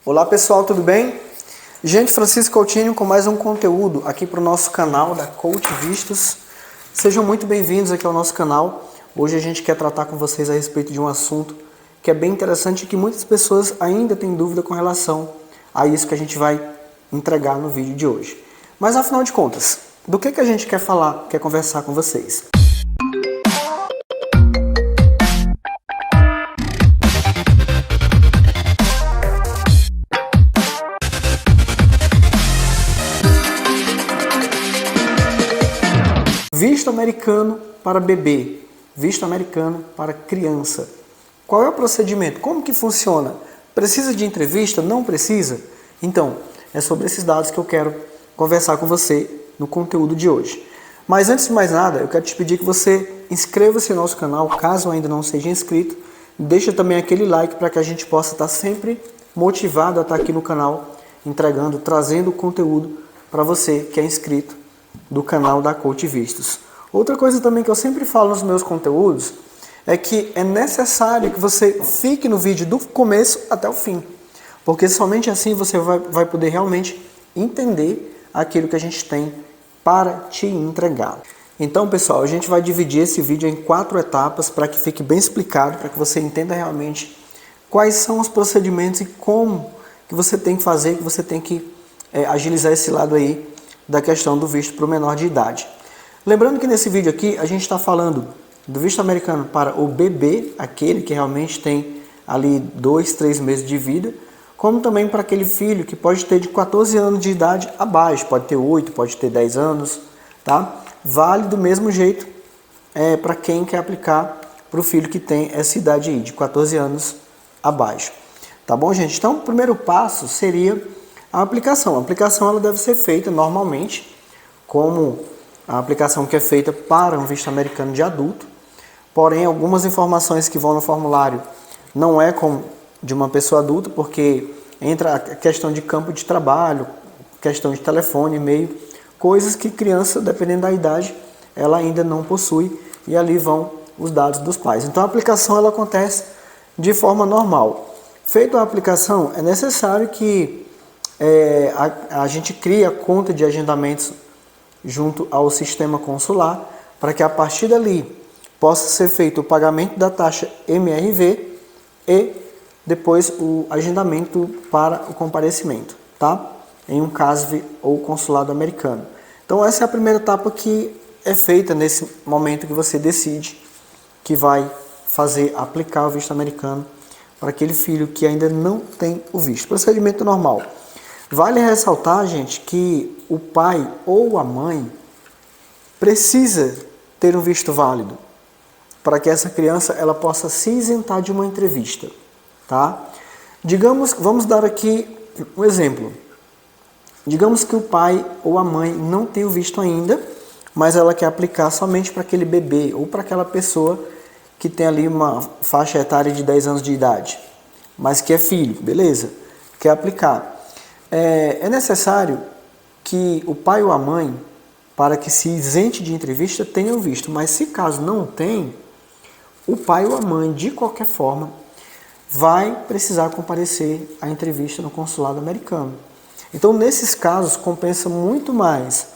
Olá pessoal, tudo bem? Gente, Francisco Coutinho com mais um conteúdo aqui para o nosso canal da Coach Vistos. Sejam muito bem-vindos aqui ao nosso canal. Hoje a gente quer tratar com vocês a respeito de um assunto que é bem interessante e que muitas pessoas ainda têm dúvida com relação a isso que a gente vai entregar no vídeo de hoje. Mas afinal de contas, do que a gente quer falar, quer conversar com vocês? Visto americano para bebê, visto americano para criança. Qual é o procedimento? Como que funciona? Precisa de entrevista? Não precisa? Então, é sobre esses dados que eu quero conversar com você no conteúdo de hoje. Mas antes de mais nada, eu quero te pedir que você inscreva-se no nosso canal, caso ainda não seja inscrito. Deixa também aquele like para que a gente possa estar sempre motivado a estar aqui no canal, entregando, trazendo conteúdo para você que é inscrito do canal da Coach Vistos. Outra coisa também que eu sempre falo nos meus conteúdos é que é necessário que você fique no vídeo do começo até o fim, porque somente assim você vai poder realmente entender aquilo que a gente tem para te entregar. Então, pessoal, a gente vai dividir esse vídeo em 4 etapas para que fique bem explicado, para que você entenda realmente quais são os procedimentos e como que você tem que fazer, que você tem que agilizar esse lado aí da questão do visto para o menor de idade. Lembrando que nesse vídeo aqui a gente está falando do visto americano para o bebê, aquele que realmente tem ali 2, 3 meses de vida, como também para aquele filho que pode ter de 14 anos de idade abaixo, pode ter 8, pode ter 10 anos, tá? Vale do mesmo jeito para quem quer aplicar para o filho que tem essa idade aí, de 14 anos abaixo. Tá bom, gente? Então, o primeiro passo seria a aplicação. A aplicação ela deve ser feita normalmente, como a aplicação que é feita para um visto americano de adulto. Porém, algumas informações que vão no formulário não é como de uma pessoa adulta, porque entra a questão de campo de trabalho, questão de telefone, e-mail, coisas que criança, dependendo da idade, ela ainda não possui, e ali vão os dados dos pais. Então, a aplicação ela acontece de forma normal. Feita a aplicação, é necessário que a gente cria a conta de agendamentos junto ao sistema consular, para que a partir dali possa ser feito o pagamento da taxa MRV e depois o agendamento para o comparecimento, tá? Em um CASV ou consulado americano. Então essa é a primeira etapa que é feita nesse momento que você decide que vai aplicar o visto americano para aquele filho que ainda não tem o visto. Procedimento normal. Vale ressaltar, gente, que o pai ou a mãe precisa ter um visto válido para que essa criança ela possa se isentar de uma entrevista, tá? Digamos, vamos dar aqui um exemplo. Digamos que o pai ou a mãe não tem o visto ainda, mas ela quer aplicar somente para aquele bebê ou para aquela pessoa que tem ali uma faixa etária de 10 anos de idade, mas que é filho, beleza? Quer aplicar. É necessário que o pai ou a mãe, para que se isente de entrevista, tenham visto. Mas se caso não tem, o pai ou a mãe, de qualquer forma, vai precisar comparecer à entrevista no consulado americano. Então, nesses casos, compensa muito mais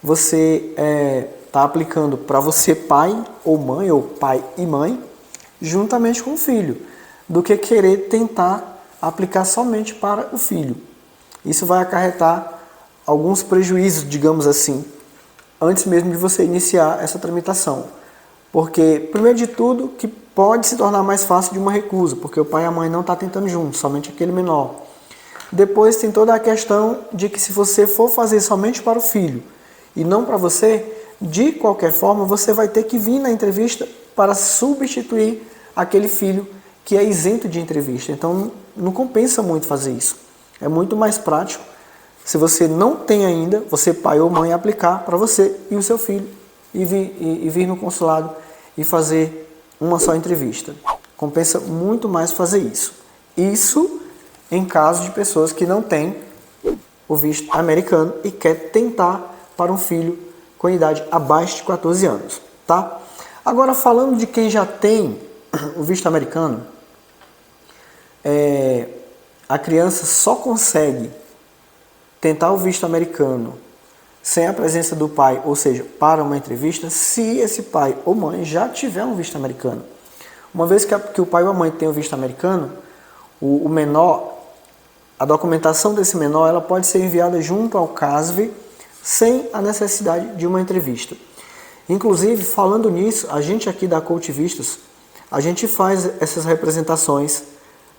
você tá aplicando para você pai ou mãe, ou pai e mãe, juntamente com o filho, do que querer tentar aplicar somente para o filho. Isso vai acarretar alguns prejuízos, digamos assim, antes mesmo de você iniciar essa tramitação. Porque, primeiro de tudo, que pode se tornar mais fácil de uma recusa, porque o pai e a mãe não estão tentando juntos, somente aquele menor. Depois tem toda a questão de que se você for fazer somente para o filho e não para você, de qualquer forma você vai ter que vir na entrevista para substituir aquele filho que é isento de entrevista. Então não compensa muito fazer isso. É muito mais prático, se você não tem ainda, você pai ou mãe, aplicar para você e o seu filho e vir no consulado e fazer uma só entrevista. Compensa muito mais fazer isso. Isso em caso de pessoas que não têm o visto americano e quer tentar para um filho com idade abaixo de 14 anos, tá? Agora, falando de quem já tem o visto americano, a criança só consegue tentar o visto americano sem a presença do pai, ou seja, para uma entrevista, se esse pai ou mãe já tiver um visto americano. Uma vez que o pai ou a mãe tem um visto americano, o menor, a documentação desse menor, ela pode ser enviada junto ao CASV sem a necessidade de uma entrevista. Inclusive, falando nisso, a gente aqui da Coach Vistos, a gente faz essas representações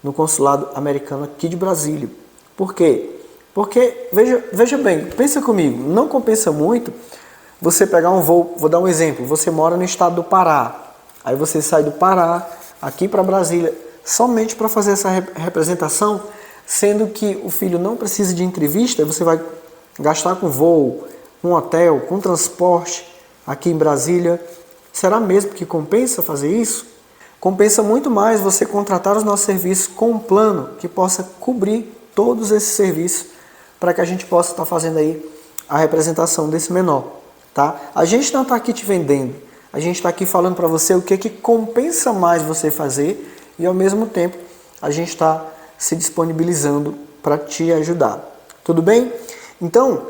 no consulado americano aqui de Brasília. Por quê? Porque, veja bem, pensa comigo, não compensa muito você pegar um voo, vou dar um exemplo, você mora no estado do Pará, aí você sai do Pará aqui para Brasília somente para fazer essa representação, sendo que o filho não precisa de entrevista, você vai gastar com voo, com hotel, com transporte aqui em Brasília. Será mesmo que compensa fazer isso? Compensa muito mais você contratar os nossos serviços com um plano que possa cobrir todos esses serviços para que a gente possa estar fazendo aí a representação desse menor, tá? A gente não está aqui te vendendo, a gente está aqui falando para você o que compensa mais você fazer e ao mesmo tempo a gente está se disponibilizando para te ajudar. Tudo bem? Então,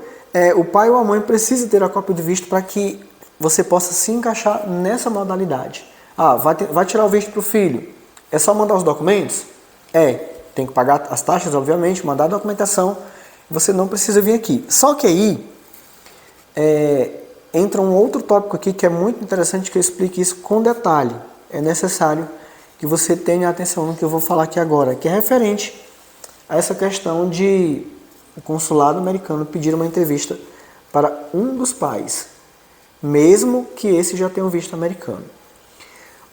o pai ou a mãe precisa ter a cópia do visto para que você possa se encaixar nessa modalidade. Vai tirar o visto para o filho. É só mandar os documentos? Tem que pagar as taxas, obviamente, mandar a documentação. Você não precisa vir aqui. Só que aí entra um outro tópico aqui que é muito interessante, que eu explique isso com detalhe. É necessário que você tenha atenção no que eu vou falar aqui agora, que é referente a essa questão de o consulado americano pedir uma entrevista para um dos pais, mesmo que esse já tenha um visto americano.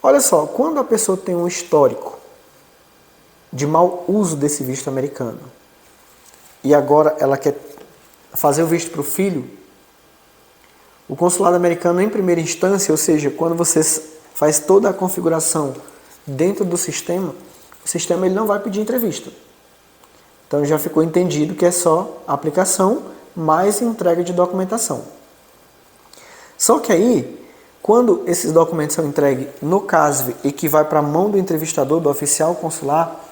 Olha só, quando a pessoa tem um histórico de mau uso desse visto americano e agora ela quer fazer o visto para o filho, o consulado americano, em primeira instância, ou seja, quando você faz toda a configuração dentro do sistema, o sistema ele não vai pedir entrevista. Então já ficou entendido que é só aplicação mais entrega de documentação. Só que aí, quando esses documentos são entregues no CASV e que vai para a mão do entrevistador, do oficial consular,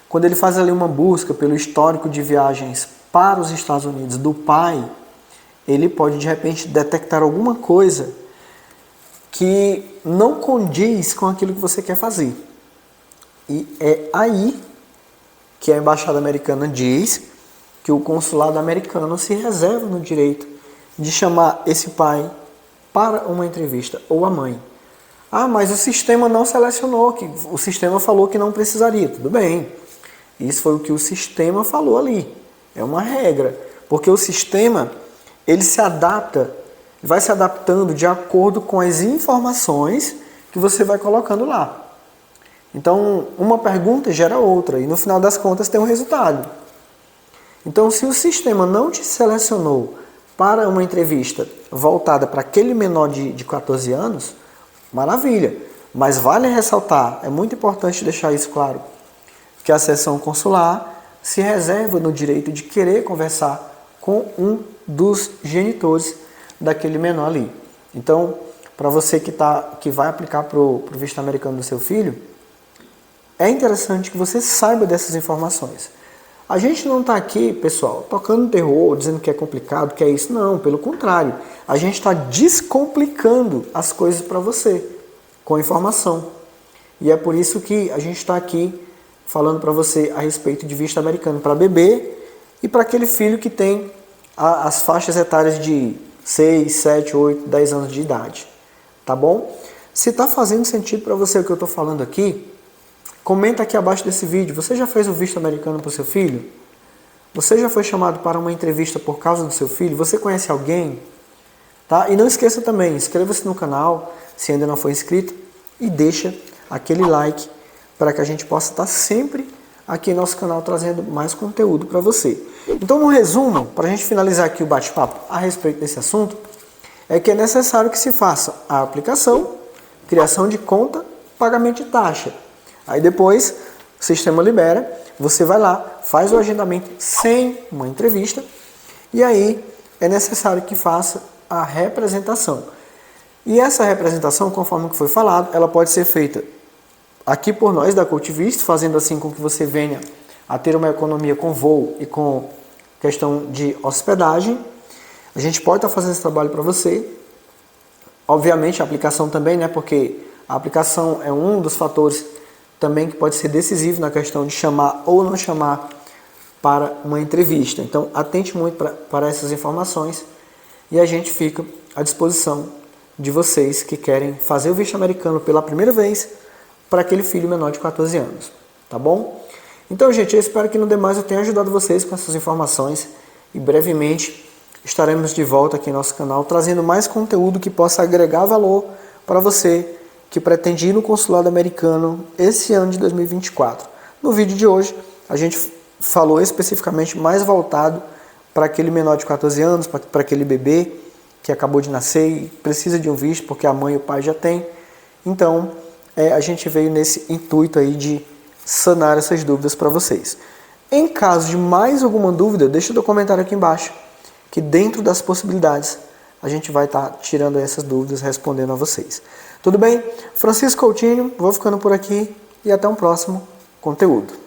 quando ele faz ali uma busca pelo histórico de viagens para os Estados Unidos do pai, ele pode de repente detectar alguma coisa que não condiz com aquilo que você quer fazer. E é aí que a embaixada americana diz que o consulado americano se reserva no direito de chamar esse pai para uma entrevista, ou a mãe. Mas o sistema não selecionou, que o sistema falou que não precisaria. Tudo bem, isso foi o que o sistema falou ali. É uma regra, porque o sistema ele se adapta, vai se adaptando de acordo com as informações que você vai colocando lá. Então, uma pergunta gera outra e no final das contas tem um resultado. Então, se o sistema não te selecionou para uma entrevista voltada para aquele menor de 14 anos, maravilha. Mas vale ressaltar, é muito importante deixar isso claro, que a seção consular se reserva no direito de querer conversar com um dos genitores daquele menor ali. Então, para você que vai aplicar para o visto americano do seu filho, é interessante que você saiba dessas informações. A gente não está aqui, pessoal, tocando terror, dizendo que é complicado, que é isso. Não, pelo contrário. A gente está descomplicando as coisas para você, com informação. E é por isso que a gente está aqui falando para você a respeito de visto americano para bebê e para aquele filho que tem as faixas etárias de 6, 7, 8, 10 anos de idade. Tá bom? Se está fazendo sentido para você o que eu estou falando aqui, comenta aqui abaixo desse vídeo. Você já fez o visto americano para o seu filho? Você já foi chamado para uma entrevista por causa do seu filho? Você conhece alguém? Tá? E não esqueça também, inscreva-se no canal, se ainda não for inscrito, e deixa aquele like para que a gente possa estar sempre aqui no nosso canal trazendo mais conteúdo para você. Então, no resumo, para a gente finalizar aqui o bate-papo a respeito desse assunto, é que é necessário que se faça a aplicação, criação de conta, pagamento de taxa. Aí depois o sistema libera, você vai lá, faz o agendamento sem uma entrevista e aí é necessário que faça a representação. E essa representação, conforme que foi falado, ela pode ser feita aqui por nós da Coach Vistos, fazendo assim com que você venha a ter uma economia com voo e com questão de hospedagem, a gente pode estar fazendo esse trabalho para você. Obviamente a aplicação também, né? Porque a aplicação é um dos fatores também que pode ser decisivo na questão de chamar ou não chamar para uma entrevista. Então atente muito para essas informações e a gente fica à disposição de vocês que querem fazer o visto americano pela primeira vez para aquele filho menor de 14 anos, tá bom? Então, gente, eu espero que no demais eu tenha ajudado vocês com essas informações e brevemente estaremos de volta aqui no nosso canal trazendo mais conteúdo que possa agregar valor para você que pretende ir no consulado americano esse ano de 2024. No vídeo de hoje, a gente falou especificamente mais voltado para aquele menor de 14 anos, para aquele bebê que acabou de nascer e precisa de um visto porque a mãe e o pai já têm. Então, a gente veio nesse intuito aí de sanar essas dúvidas para vocês. Em caso de mais alguma dúvida, deixa o teu comentário aqui embaixo, que dentro das possibilidades a gente vai estar tirando essas dúvidas, respondendo a vocês. Tudo bem? Francisco Coutinho, vou ficando por aqui e até um próximo conteúdo.